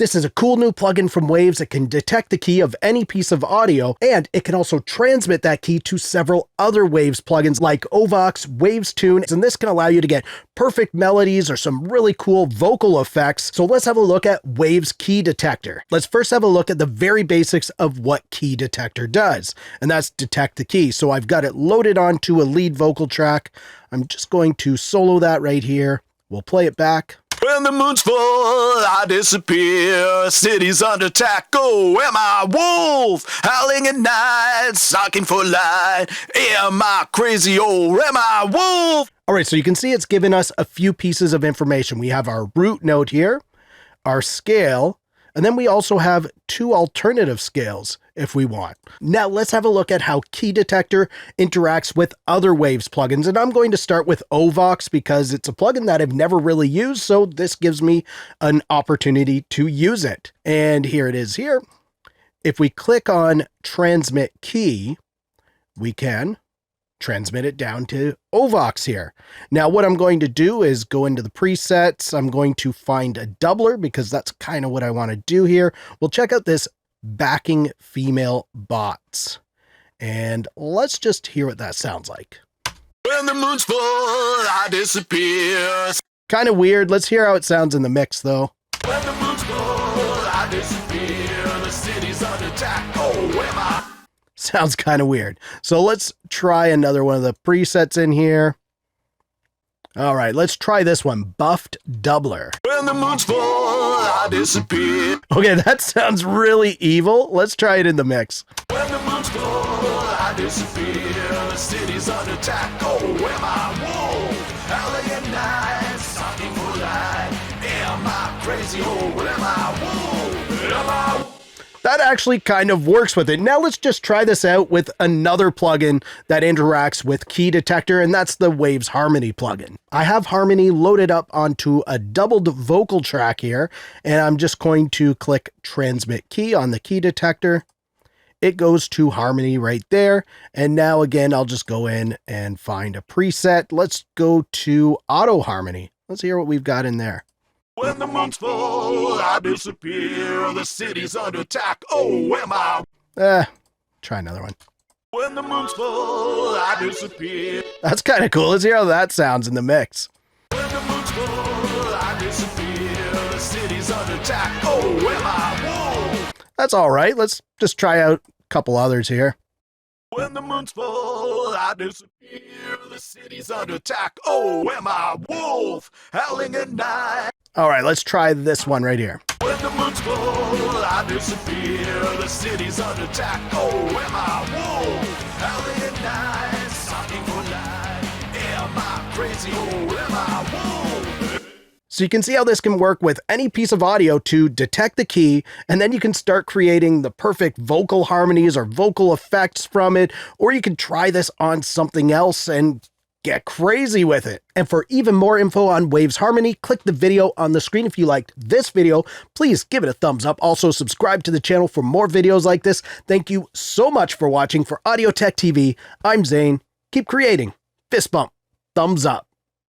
This is a cool new plugin from Waves that can detect the key of any piece of audio, and it can also transmit that key to several other Waves plugins like Ovox, Waves Tune, and this can allow you to get perfect melodies or some really cool vocal effects. So let's have a look at Waves Key Detector. Let's first have a look at the very basics of what Key Detector does, and that's detect the key. So I've got it loaded onto a lead vocal track. I'm just going to solo that right here. We'll play it back. When the moon's full, I disappear. City's under attack. Oh, am I wolf? Howling at night, stalking for light. Am I crazy? Oh, am I wolf? All right, so you can see it's given us a few pieces of information. We have our root note here, our scale, and then we also have two alternative scales if we want. Now let's have a look at how Key Detector interacts with other Waves plugins. And I'm going to start with Ovox because it's a plugin that I've never really used. So this gives me an opportunity to use it. And here it is here. If we click on Transmit Key, we can transmit it down to Ovox here. Now what I'm going to do is go into the presets. I'm going to find a doubler because that's kind of what I want to do here. We'll check out this backing female bots. And let's just hear what that sounds like. When the moon's full, I disappear. Kind of weird. Let's hear how it sounds in the mix though. When the moon's full, I disappear. The city's under attack. Oh, am I? Sounds kind of weird. So let's try another one of the presets in here. All right, let's try this one, Buffed Doubler. When the moon's full, I disappear. Okay, that sounds really evil. Let's try it in the mix. When the moon's full, I disappear. The city's under attack. Oh, am I wolf? Howling at night, stalking for light. Am I crazy? Oh, am I wolf? Am I wolf? That actually kind of works with it. Now let's just try this out with another plugin that interacts with Key Detector, and that's the Waves Harmony plugin. I have Harmony loaded up onto a doubled vocal track here, and I'm just going to click Transmit Key on the Key Detector. It goes to Harmony right there. And now again, I'll just go in and find a preset. Let's go to Auto Harmony. Let's hear what we've got in there. When the moon's full, I disappear. The city's under attack. Oh, am I? Try another one. When the moon's full, I disappear. That's kind of cool. Let's hear how that sounds in the mix. When the moon's full, I disappear. The city's under attack. Oh, am I? Wolf? That's all right. Let's just try out a couple others here. When the moon's full, I disappear. The city's under attack. Oh, am I? Wolf? Howling at night. All right, let's try this one right here. When the moon's full, I disappear. The city's under attack. Oh, am I? Wolf? Howling at night, stalking for light. Am I crazy? Oh, am I? Wolf? So you can see how this can work with any piece of audio to detect the key, and then you can start creating the perfect vocal harmonies or vocal effects from it, or you can try this on something else and get crazy with it. And for even more info on Waves Harmony, click the video on the screen. If you liked this video, please give it a thumbs up. Also, subscribe to the channel for more videos like this. Thank you so much for watching. For Audio Tech TV, I'm Zane. Keep creating. Fist bump. Thumbs up.